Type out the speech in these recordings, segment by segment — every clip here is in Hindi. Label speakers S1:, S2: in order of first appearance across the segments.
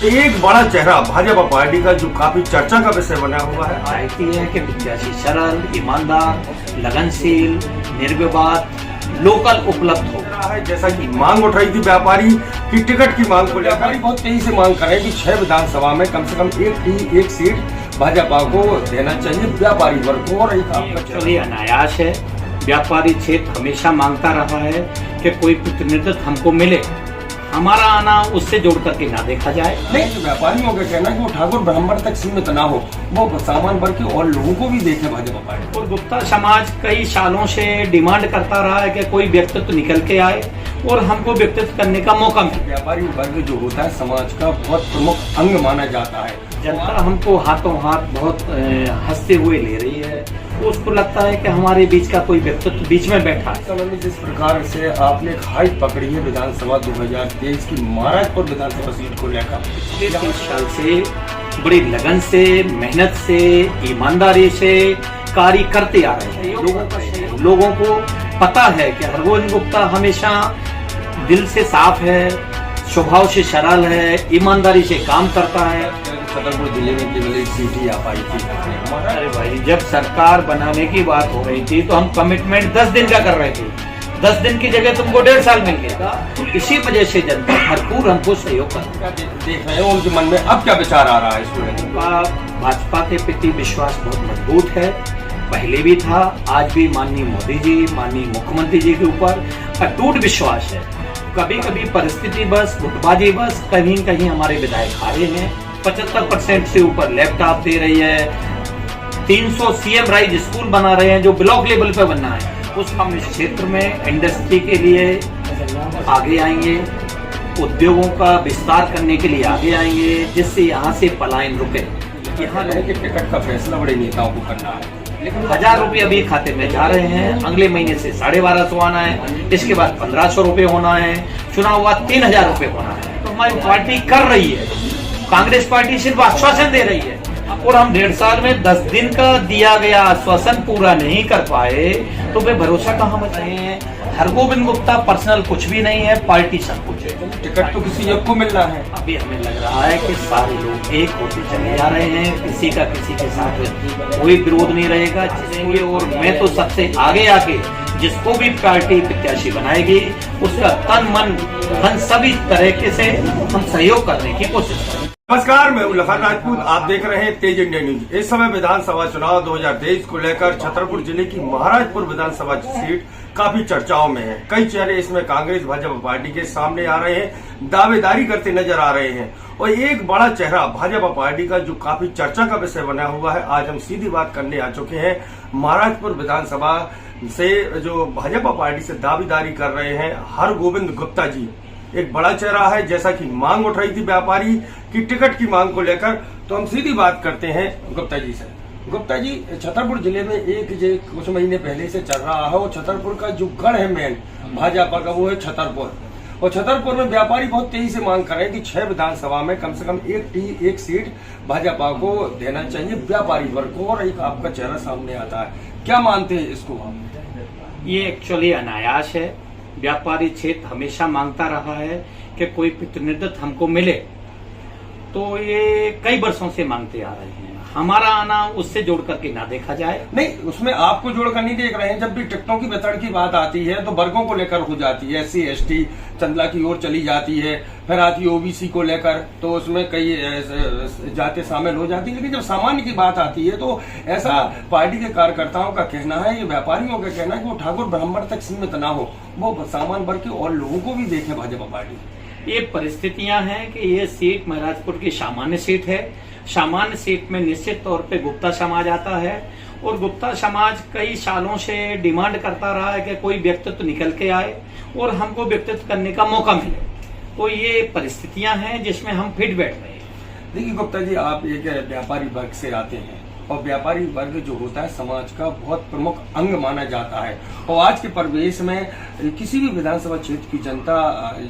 S1: एक बड़ा चेहरा भाजपा पार्टी का जो काफी चर्चा का विषय बना हुआ है,
S2: चाहती है कि प्रत्याशी सरल, ईमानदार, लगनशील, निर्विवाद, लोकल उपलब्ध हो
S1: रहा है। जैसा कि मांग उठ रही थी व्यापारी की टिकट की मांग को लेकर, व्यापारी बहुत तेजी से मांग कर रहे हैं कि 6 विधानसभा में कम से कम एक सीट भाजपा को देना चाहिए व्यापारी वर्ग को। और एक
S2: आपका अनायास है, व्यापारी क्षेत्र हमेशा मांगता रहा है कि कोई प्रतिनिधित्व हमको मिले, हमारा आना उससे जोड़ करके ना देखा जाए।
S1: नहीं, व्यापारियों का कहना है कि वो ठाकुर ब्राह्मण तक सीमित ना हो, वो सामान्य वर्ग के और लोगों को भी देखे भाजपा पार्टी।
S2: और गुप्ता समाज कई सालों से डिमांड करता रहा है कि कोई व्यक्तित्व निकल के आए और हमको व्यक्तित्व करने का मौका मिले।
S1: व्यापारी वर्ग जो होता है समाज का बहुत प्रमुख अंग माना जाता है।
S2: जनता हमको हाथों हाथ बहुत हंसते हुए ले रही है, उसको लगता है कि हमारे बीच का कोई व्यक्तित्व बीच में बैठा है।
S1: समय में जिस प्रकार से आपने एक हाइट पकड़ी है विधानसभा 2023 की महाराजपुर विधानसभा सीट को लेकर,
S2: 30 साल से बड़ी लगन से, मेहनत से, ईमानदारी से कार्य करते आ रहे हैं। लोगों को पता है कि हरगोविंद गुप्ता हमेशा दिल से साफ है, स्वभाव से सरल है, ईमानदारी से काम करता है।
S1: छतरपुर जिले में केवल एक सीट ही आ पाई थी।
S2: अरे भाई, जब सरकार बनाने की बात हो रही थी तो हम कमिटमेंट 10 दिन का कर रहे थे, 10 दिन की जगह तुमको 1.5 साल मिल गया। तो इसी वजह से जनता भरपूर हमको सहयोग कर
S1: देख रहे हो। उनके मन में अब क्या विचार आ रहा है इसको?
S2: भाजपा के प्रति विश्वास बहुत मजबूत है, पहले भी था, आज भी माननीय मोदी जी, माननीय मुख्यमंत्री जी के ऊपर अटूट विश्वास है। कभी कभी परिस्थिति बस, गुटबाजी बस, कहीं कहीं हमारे विधायक हारे हैं। 75% से ऊपर लैपटॉप दे रही है, 300 सीएम राइज स्कूल बना रहे हैं जो ब्लॉक लेवल पे बनना है। उस हम इस क्षेत्र में इंडस्ट्री के लिए आगे आएंगे, उद्योगों का विस्तार करने के लिए आगे आएंगे, जिससे यहाँ से पलायन रुके।
S1: यहाँ रहे कि टिकट का फैसला बड़े नेताओं को करना है,
S2: लेकिन 1000 रुपये अभी खाते में जा रहे हैं, अगले महीने से 1250 आना है, इसके बाद 1500 रुपये होना है, चुनाव बाद 3000 रुपये होना है। तो हमारी पार्टी कर रही है, कांग्रेस पार्टी सिर्फ आश्वासन दे रही है। और हम 1.5 साल में 10 दिन का दिया गया आश्वासन पूरा नहीं कर पाए तो वे भरोसा कहाँ बचाए हैं। हरगोविंद गुप्ता पर्सनल कुछ भी नहीं है, पार्टी सब कुछ है।
S1: टिकट तो किसी एक को मिल रहा है।
S2: अभी हमें लग रहा है कि सारे लोग एक होते चले जा रहे हैं, किसी का किसी के साथ कोई विरोध नहीं रहेगा। और मैं तो सबसे आगे आके जिसको भी पार्टी प्रत्याशी बनाएगी उसका तन मन धन सभी तरीके से हम सहयोग करने की कोशिश करेंगे।
S1: नमस्कार, मैं लखन राजपूत, आप देख रहे हैं तेज इंडिया न्यूज। इस समय विधानसभा चुनाव 2023 को लेकर छतरपुर जिले की महाराजपुर विधानसभा सीट काफी चर्चाओं में है। कई चेहरे इसमें कांग्रेस भाजपा पार्टी के सामने आ रहे हैं, दावेदारी करते नजर आ रहे हैं। और एक बड़ा चेहरा भाजपा पार्टी का जो काफी चर्चा का विषय बना हुआ है, आज हम सीधी बात करने आ चुके हैं। महाराजपुर विधानसभा से जो भाजपा पार्टी से दावेदारी कर रहे हैं हरगोविंद गुप्ता जी, एक बड़ा चेहरा है। जैसा कि मांग उठ रही थी व्यापारी की टिकट की मांग को लेकर, तो हम सीधी बात करते हैं गुप्ता जी से। गुप्ता जी, छतरपुर जिले में कुछ महीने पहले से चल रहा है, और छतरपुर का जो गढ़ है मेन भाजपा का, वो है छतरपुर। और छतरपुर में व्यापारी बहुत तेजी से मांग कर रहे हैं कि 6 विधानसभा में कम से कम एक सीट भाजपा को देना चाहिए व्यापारी वर्ग को। और एक आपका चेहरा सामने आता है, क्या मानते हैं इसको हम?
S2: ये एक्चुअली अनायास है, व्यापारी क्षेत्र हमेशा मांगता रहा है कि कोई प्रतिनिधित्व हमको मिले, तो ये कई वर्षों से मांगते आ रहे हैं। हमारा आना उससे जोड़ करके ना देखा जाए।
S1: नहीं, उसमें आपको जोड़कर नहीं देख रहे हैं। जब भी टिकटों की वितरण की बात आती है तो वर्गों को लेकर हो जाती है, SC ST चंदला की ओर चली जाती है, फिर आती है OBC को लेकर, तो उसमें कई जाति शामिल हो जाती है। लेकिन जब सामान्य की बात आती है तो ऐसा पार्टी के कार्यकर्ताओं का कहना है, ये व्यापारियों का कहना है कि वो ठाकुर ब्राह्मण तक सीमित ना हो, वो सामान्य वर्ग के और लोगों को भी देखे भाजपा पार्टी।
S2: ये परिस्थितियां हैं कि ये सीट महाराजपुर की सामान्य सीट है। सामान्य सीट में निश्चित तौर पे गुप्ता समाज आता है, और गुप्ता समाज कई सालों से डिमांड करता रहा है कि कोई व्यक्तित्व निकल के आए और हमको व्यक्तित्व करने का मौका मिले। तो ये परिस्थितियां हैं जिसमें हम फिट बैठ रहे हैं।
S1: देखिए गुप्ता जी, आप एक व्यापारी वर्ग से आते हैं, और व्यापारी वर्ग जो होता है समाज का बहुत प्रमुख अंग माना जाता है। और आज के परिवेश में किसी भी विधानसभा क्षेत्र की जनता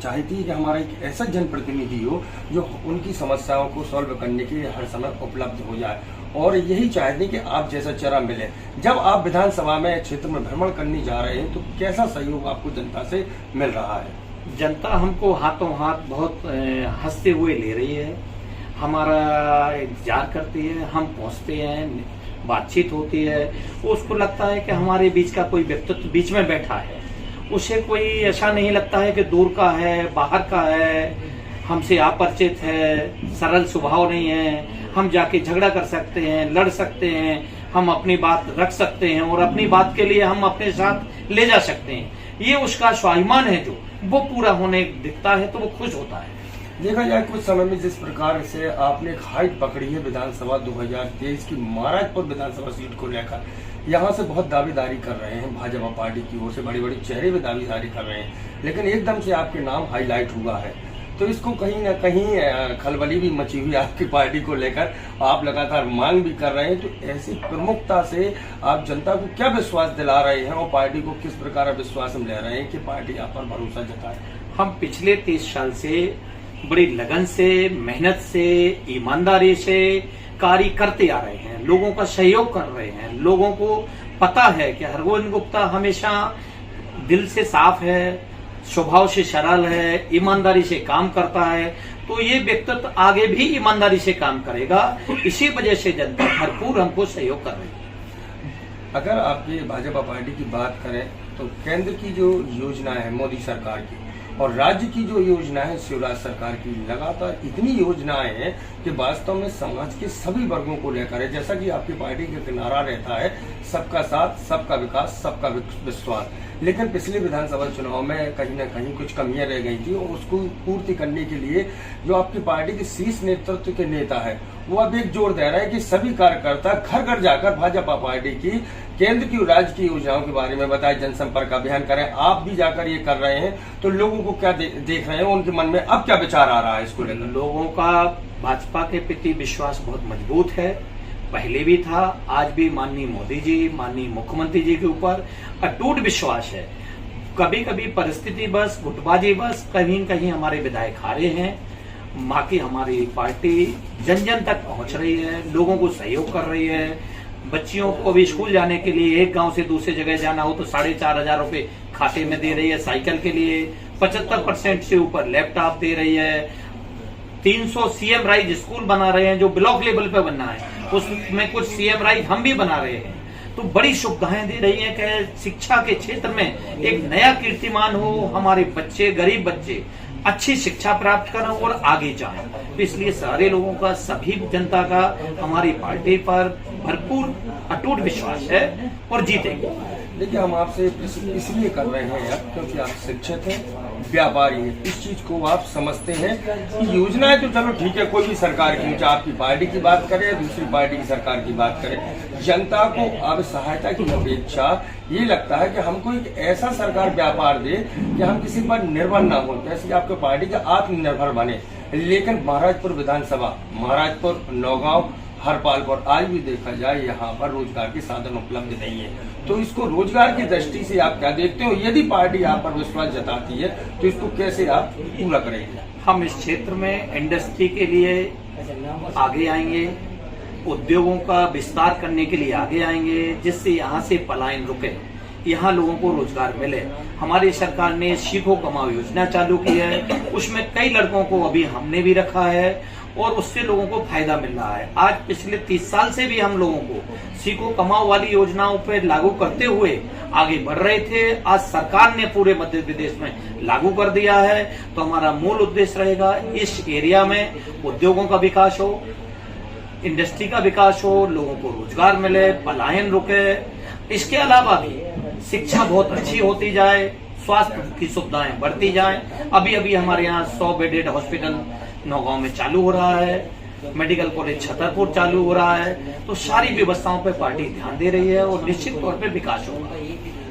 S1: चाहती है कि हमारा एक ऐसा जनप्रतिनिधि हो जो उनकी समस्याओं को सॉल्व करने के लिए हर समय उपलब्ध हो जाए, और यही चाहते हैं कि आप जैसा चेहरा मिले। जब आप विधानसभा में क्षेत्र में भ्रमण करने जा रहे हैं तो कैसा सहयोग आपको जनता से मिल रहा है?
S2: जनता हमको हाथों हाथ बहुत हंसते हुए ले रही है, हमारा इंतजार करती है, हम पहुंचते हैं, बातचीत होती है, उसको लगता है कि हमारे बीच का कोई व्यक्तित्व बीच में बैठा है। उसे कोई ऐसा नहीं लगता है कि दूर का है, बाहर का है, हमसे अपरिचित है, सरल स्वभाव नहीं है, हम जाके झगड़ा कर सकते हैं, लड़ सकते हैं, हम अपनी बात रख सकते हैं और अपनी बात के लिए हम अपने साथ ले जा सकते हैं। ये उसका स्वाभिमान है, जो वो पूरा होने दिखता है तो वो खुश होता है।
S1: देखा जाए कुछ समय में जिस प्रकार से आपने एक हाइट पकड़ी है विधानसभा 2023 की महाराजपुर विधानसभा सीट को लेकर, यहाँ से बहुत दावेदारी कर रहे हैं भाजपा पार्टी की ओर से, बड़ी बड़ी चेहरे भी दावेदारी कर रहे हैं, लेकिन एकदम से आपके नाम हाईलाइट हुआ है, तो इसको कहीं ना कहीं खलबली भी मची हुई आपकी पार्टी को लेकर, आप लगातार मांग भी कर रहे हैं। तो ऐसी प्रमुखता से आप जनता को क्या विश्वास दिला रहे हैं और पार्टी को किस प्रकार विश्वास में ले रहे हैं कि पार्टी आप पर भरोसा जताए?
S2: हम पिछले 30 साल से बड़ी लगन से, मेहनत से, ईमानदारी से कार्य करते आ रहे हैं, लोगों का सहयोग कर रहे हैं। लोगों को पता है कि हरगोविंद गुप्ता हमेशा दिल से साफ है, स्वभाव से सरल है, ईमानदारी से काम करता है, तो ये व्यक्तित्व आगे भी ईमानदारी से काम करेगा। इसी वजह से जनता भरपूर हमको सहयोग कर रही है।
S1: अगर आपकी भाजपा पार्टी की बात करें तो केंद्र की जो योजना है मोदी सरकार की और राज्य की जो योजना है शिवराज सरकार की, लगातार इतनी योजनाएं हैं कि वास्तव में समाज के सभी वर्गों को लेकर है। जैसा कि आपकी पार्टी का किनारा रहता है सबका साथ, सबका विकास, सबका विश्वास, लेकिन पिछले विधानसभा चुनाव में कहीं ना कहीं कुछ कमियां रह गई थी और उसको पूर्ति करने के लिए जो आपकी पार्टी के शीर्ष नेतृत्व के नेता है वो अब एक जोर दे रहा है कि सभी कार्यकर्ता घर घर जाकर भाजपा पार्टी की केंद्र की राज्य की योजनाओं के बारे में बताए, जनसंपर्क अभियान करें। आप भी जाकर ये कर रहे हैं, तो लोगों को क्या देख रहे हैं, उनके मन में अब क्या विचार आ रहा है इसको लेकर?
S2: लोगों का भाजपा के प्रति विश्वास बहुत मजबूत है, पहले भी था, आज भी माननीय मोदी जी, माननीय मुख्यमंत्री जी के ऊपर अटूट विश्वास है। कभी कभी परिस्थिति बस, गुटबाजी बस, कहीं कहीं हमारे विधायक हारे हैं, बाकी हमारी पार्टी जन जन तक पहुंच रही है, लोगों को सहयोग कर रही है। बच्चियों को भी स्कूल जाने के लिए एक गांव से दूसरे जगह जाना हो तो 4,500 रुपए खाते में दे रही है, साइकिल के लिए 75% से ऊपर लैपटॉप दे रही है, 300 सीएम राइज स्कूल बना रहे हैं जो ब्लॉक लेवल पे बनना है, उसमें कुछ सीएम राइज हम भी बना रहे हैं। तो बड़ी सुविधाएं दे रही हैं कि शिक्षा के क्षेत्र में एक नया कीर्तिमान हो, हमारे बच्चे, गरीब बच्चे अच्छी शिक्षा प्राप्त करें और आगे जाएं। तो इसलिए सारे लोगों का, सभी जनता का हमारी पार्टी पर भरपूर अटूट विश्वास है और जीतेंगे।
S1: देखिए, हम आपसे इसलिए कर रहे हैं अब क्योंकि आप शिक्षित हैं, व्यापारी हैं, इस चीज को आप समझते हैं कि योजनाएं तो चलो ठीक है, कोई भी सरकार की, चाहे आपकी पार्टी की बात करें या दूसरी पार्टी की सरकार की बात करें, जनता को अब सहायता की अपेक्षा ये लगता है कि हमको एक ऐसा सरकार व्यापार दे कि हम किसी पर निर्भर ना हो, जैसे आपके पार्टी का आत्मनिर्भर बने। लेकिन महाराजपुर विधानसभा, महाराजपुर, नौगांव, हरपालपुर, आज भी देखा जाए यहाँ पर रोजगार के साधन उपलब्ध नहीं है, तो इसको रोजगार की दृष्टि से आप क्या देखते हो? यदि पार्टी आप पर विश्वास जताती है तो इसको कैसे आप पूरा करेंगे?
S2: हम इस क्षेत्र में इंडस्ट्री के लिए आगे आएंगे, उद्योगों का विस्तार करने के लिए आगे आएंगे, जिससे यहाँ से पलायन रुके, यहाँ लोगों को रोजगार मिले। हमारी सरकार ने सीखो कमाओ योजना चालू की है, उसमें कई लड़कों को अभी हमने भी रखा है और उससे लोगों को फायदा मिल रहा है। आज पिछले 30 साल से भी हम लोगों को सीखो कमाओ वाली योजनाओं पर लागू करते हुए आगे बढ़ रहे थे। आज सरकार ने पूरे मध्य प्रदेश में लागू कर दिया है, तो हमारा मूल उद्देश्य रहेगा इस एरिया में उद्योगों का विकास हो, इंडस्ट्री का विकास हो, लोगों को रोजगार मिले, पलायन रुके। इसके अलावा भी शिक्षा बहुत अच्छी होती जाए, स्वास्थ्य की सुविधाएं बढ़ती जाए। अभी अभी हमारे यहाँ 100 बेडेड हॉस्पिटल नौगांव में चालू हो रहा है, मेडिकल कॉलेज छतरपुर चालू हो रहा है, तो सारी व्यवस्थाओं पर पार्टी ध्यान दे रही है और निश्चित तौर पर विकास होगा।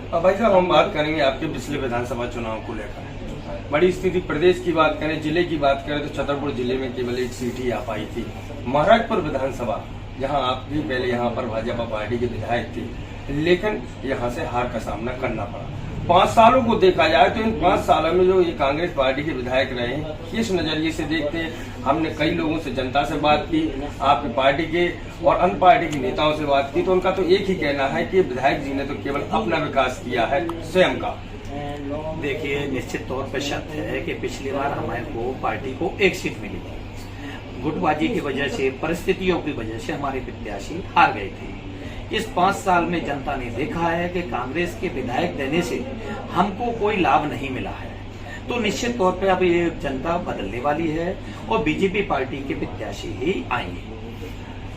S1: अब भाई साहब, हम बात करेंगे आपके पिछले विधानसभा चुनाव को लेकर। बड़ी स्थिति, प्रदेश की बात करें, जिले की बात करें तो छतरपुर जिले में केवल एक सीट ही आ पाई थी। महाराजपुर विधानसभा, जहां आप भी पहले यहाँ पर भाजपा पार्टी के विधायक थे, लेकिन यहाँ से हार का सामना करना पड़ा। 5 सालों को देखा जाए तो इन 5 सालों में जो ये कांग्रेस पार्टी के विधायक रहे हैं, किस नजरिए से देखते हैं? हमने कई लोगों से, जनता से बात की, आपकी पार्टी के और अन्य पार्टी के नेताओं से बात की, तो उनका तो एक ही कहना है कि विधायक जी ने तो केवल अपना विकास किया है, स्वयं का।
S2: देखिए, निश्चित तौर पर सत्य है कि पिछली बार हमारे को पार्टी को एक सीट मिली थी। गुटबाजी की वजह से, परिस्थितियों की वजह से हमारे प्रत्याशी हार गए थे। इस 5 साल में जनता ने देखा है कि कांग्रेस के विधायक देने से हमको कोई लाभ नहीं मिला है, तो निश्चित तौर पे अब ये जनता बदलने वाली है और बीजेपी पार्टी के प्रत्याशी ही आएंगे।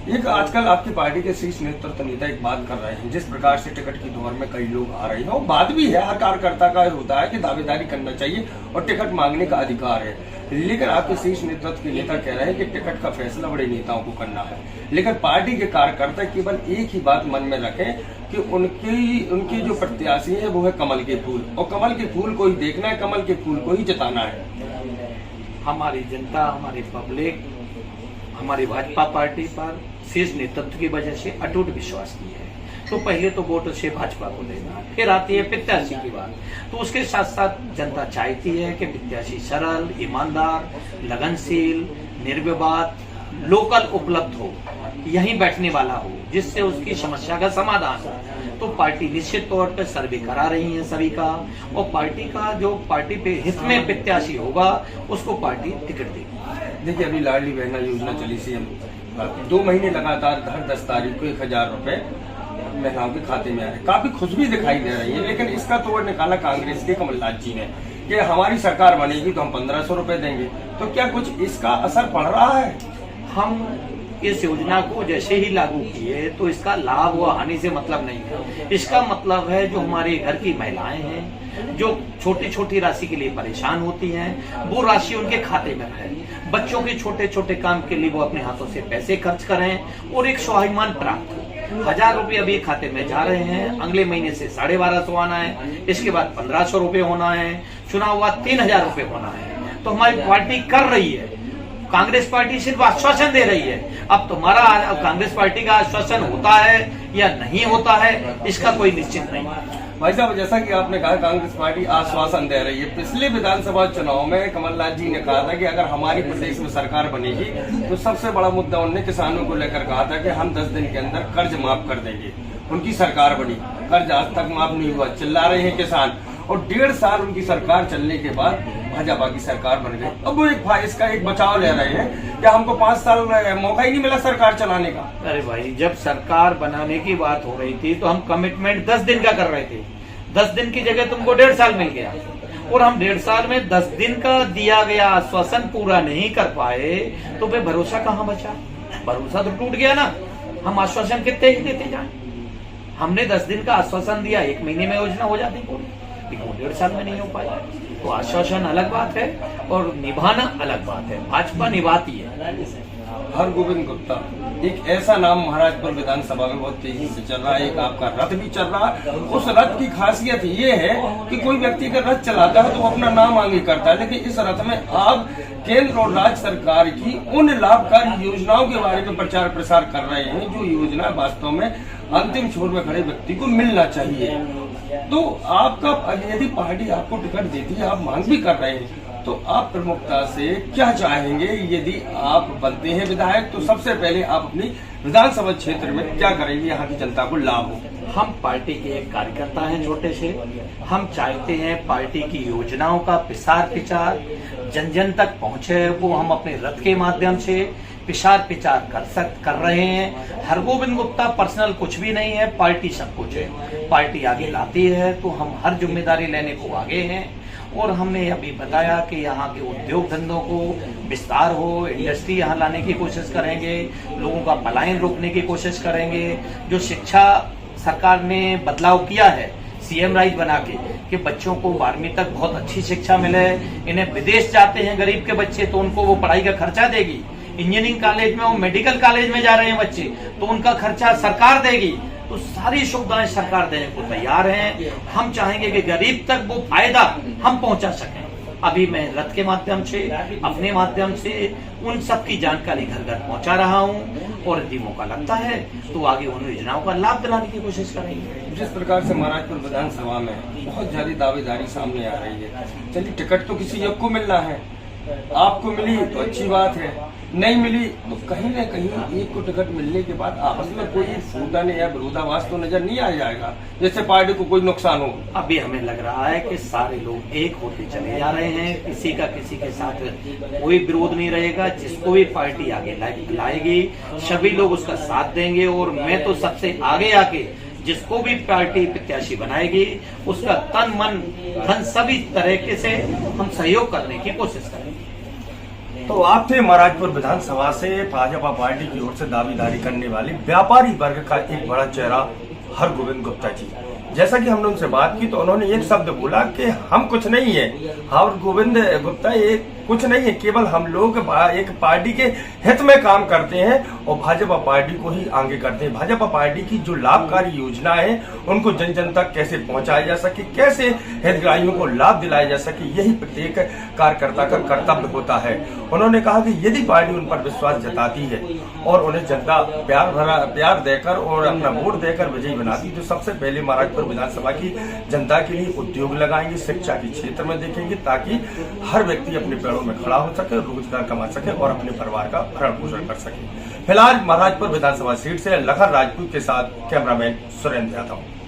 S1: एक आजकल आपकी पार्टी के शीर्ष नेतृत्व नेता एक बात कर रहे हैं, जिस प्रकार से टिकट की दौड़ में कई लोग आ रहे हैं, वो बात भी है, हर कार्यकर्ता का होता है कि दावेदारी करना चाहिए और टिकट मांगने का अधिकार है। लेकिन आपके शीर्ष नेतृत्व के नेता कह रहे हैं कि टिकट का फैसला बड़े नेताओं को करना है, लेकिन पार्टी के कार्यकर्ता केवल एक ही बात मन में रखें कि उनके जो प्रत्याशी है वो है कमल के फूल, और कमल के फूल को ही देखना है, कमल के फूल को ही जिताना है।
S2: हमारी जनता, हमारी पब्लिक हमारी भाजपा पार्टी पर शीर्ष नेतृत्व की वजह से अटूट विश्वास की है, तो पहले तो वोट से भाजपा को देना, फिर आती है प्रत्याशी की बात। तो उसके साथ साथ जनता चाहती है कि प्रत्याशी सरल, ईमानदार, लगनशील, निर्विवाद, लोकल उपलब्ध हो, यहीं बैठने वाला हो, जिससे उसकी समस्या का समाधान हो। तो पार्टी निश्चित तौर पर सर्वे करा रही है सभी का, और पार्टी का जो पार्टी पे हित में प्रत्याशी होगा उसको पार्टी टिकट देगी।
S1: देखिए, अभी लाडली बहना योजना चली सीएम 2 महीने लगातार हर 10 तारीख को 1000 रुपए महिलाओं के खाते में आ रहे, काफी खुश भी दिखाई दे रही है। लेकिन इसका तोड़ निकाला कांग्रेस के कमलनाथ जी ने कि हमारी सरकार बनेगी तो हम 1500 रुपए देंगे, तो क्या कुछ इसका असर पड़ रहा है?
S2: हम इस योजना को जैसे ही लागू किए तो इसका लाभ व हानि से मतलब नहीं है। इसका मतलब है जो हमारे घर की महिलाएं हैं, जो छोटी छोटी राशि के लिए परेशान होती हैं, वो राशि उनके खाते में रहे, बच्चों के छोटे छोटे काम के लिए वो अपने हाथों से पैसे खर्च करें और एक स्वाभिमान प्राप्त हो। 1000 रुपये अभी खाते में जा रहे हैं, अगले महीने से 1250 आना है, इसके बाद 1500 रुपये होना है, चुनाव बाद 3000 रुपये होना है। तो हमारी पार्टी कर रही है, कांग्रेस पार्टी सिर्फ आश्वासन दे रही है। अब तुम्हारा कांग्रेस पार्टी का आश्वासन होता है या नहीं होता है, इसका कोई निश्चित नहीं है।
S1: भाई साहब, जैसा कि आपने कहा कांग्रेस पार्टी आश्वासन दे रही है, पिछले विधानसभा चुनाव में कमलनाथ जी ने कहा था कि अगर हमारी प्रदेश में सरकार बनेगी तो सबसे बड़ा मुद्दा उन्होंने किसानों को लेकर कहा था कि हम 10 दिन के अंदर कर्ज माफ कर देंगे। उनकी सरकार बनी, कर्ज आज तक माफ नहीं हुआ, चिल्ला रहे हैं किसान, और 1.5 साल उनकी सरकार चलने के बाद भाजपा की सरकार बन गई। अब वो इसका एक बचाव ले रहे हैं कि हमको 5 साल मौका ही नहीं मिला सरकार चलाने का।
S2: अरे भाई, जब सरकार बनाने की बात हो रही थी तो हम कमिटमेंट 10 दिन का कर रहे थे। 10 दिन की जगह तुमको 1.5 साल मिल गया, और हम 1.5 साल में 10 दिन का दिया गया आश्वासन पूरा नहीं कर पाए तो फिर भरोसा कहाँ बचा? भरोसा तो टूट गया ना। हम आश्वासन कितने ही देते जाए, हमने 10 दिन का आश्वासन दिया, 1 महीने में योजना हो जाती पूरी, लेकिन 1.5 साल में नहीं हो पाया। तो आश्वासन अलग बात है और निभाना अलग बात है, भाजपा निभाती है।
S1: हरगोविंद गुप्ता एक ऐसा नाम महाराजपुर विधानसभा में बहुत तेजी से चल रहा है, एक आपका रथ भी चल रहा है। उस रथ की खासियत ये है कि कोई व्यक्ति का रथ चलाता है तो अपना नाम आगे करता है, लेकिन इस रथ में आप केंद्र और राज्य सरकार की उन लाभकारी योजनाओं के बारे में प्रचार प्रसार कर रहे हैं जो योजना वास्तव में अंतिम छोर में खड़े व्यक्ति को मिलना चाहिए। तो आपका यदि पार्टी आपको टिकट देती है, आप मांग भी कर रहे हैं, तो आप प्रमुखता से क्या चाहेंगे? यदि आप बनते हैं विधायक तो सबसे पहले आप अपनी विधानसभा क्षेत्र में क्या करेंगे, यहाँ की जनता को लाभ हो?
S2: हम पार्टी के एक कार्यकर्ता हैं छोटे से, हम चाहते हैं पार्टी की योजनाओं का प्रसार प्रचार जन जन तक पहुंचे, वो हम अपने रथ के माध्यम से प्रसार प्रचार कर रहे हैं। हरगोविंद गुप्ता पर्सनल कुछ भी नहीं है, पार्टी सब कुछ है। पार्टी आगे लाती है तो हम हर जिम्मेदारी लेने को आगे हैं, और हमने अभी बताया कि यहाँ के उद्योग धंधों को विस्तार हो, इंडस्ट्री यहाँ लाने की कोशिश करेंगे, लोगों का पलायन रोकने की कोशिश करेंगे। जो शिक्षा सरकार ने बदलाव किया है सीएम राइज बना के कि बच्चों को 12वीं तक बहुत अच्छी शिक्षा मिले, इन्हें विदेश जाते हैं गरीब के बच्चे तो उनको वो पढ़ाई का खर्चा देगी, इंजीनियरिंग कॉलेज में, वो मेडिकल कॉलेज में जा रहे हैं बच्चे तो उनका खर्चा सरकार देगी। तो सारी सुविधाएं सरकार देने को तैयार है। हम चाहेंगे कि गरीब तक वो फायदा हम पहुंचा सकें। अभी मैं रथ के माध्यम से, अपने माध्यम से उन सब की जानकारी घर घर पहुंचा रहा हूं, और यदि मौका लगता है तो आगे उन योजनाओं का लाभ दिलाने की कोशिश करेंगे।
S1: जिस प्रकार से महाराजपुर विधानसभा में बहुत ज्यादा दावेदारी सामने आ रही है, चलिए टिकट तो किसी एक को मिलना है, आपको मिली तो अच्छी बात है, नहीं मिली तो कहीं ना कहीं एक को टिकट मिलने के बाद आपस में कोई फूटन या विरोधाभास तो नजर नहीं आ जाएगा, जैसे पार्टी को कोई नुकसान हो।
S2: अभी हमें लग रहा है कि सारे लोग एक होते चले जा रहे हैं, किसी का किसी के साथ कोई विरोध नहीं रहेगा। जिसको भी पार्टी आगे लाएगी सभी लोग उसका साथ देंगे, और मैं तो सबसे आगे आके जिसको भी पार्टी प्रत्याशी बनाएगी उसका तन मन धन सभी तरीके से हम सहयोग करने की कोशिश करेंगे।
S1: तो आप थे महाराजपुर विधानसभा से भाजपा पार्टी की ओर से दावेदारी करने वाले व्यापारी वर्ग का एक बड़ा चेहरा हरगोविंद गुप्ता जी। जैसा कि हमने उनसे बात की तो उन्होंने एक शब्द बोला कि हम कुछ नहीं है, हरगोविंद गुप्ता एक कुछ नहीं है, केवल हम लोग एक पार्टी के हित में काम करते हैं और भाजपा पार्टी को ही आगे करते हैं। भाजपा पार्टी की जो लाभकारी योजना है उनको जन जन तक कैसे पहुंचाया जा सके, कैसे हितग्राहियों को लाभ दिलाया जा सके, यही प्रत्येक कार्यकर्ता का कर्तव्य होता है। उन्होंने कहा कि यदि पार्टी उन पर विश्वास जताती है और उन्हें जनता प्यार देकर और अपना वोट देकर विजयी बनाती, तो सबसे पहले महाराजपुर विधानसभा की जनता के लिए उद्योग लगाएंगे, शिक्षा के क्षेत्र में देखेंगे, ताकि हर व्यक्ति अपने पैरों में खड़ा हो सके, रोजगार कमा सके और अपने परिवार का भरण पोषण कर सके। फिलहाल महाराजपुर विधानसभा सीट से लखन राजपूत के साथ कैमरामैन सुरेंद्र यादव।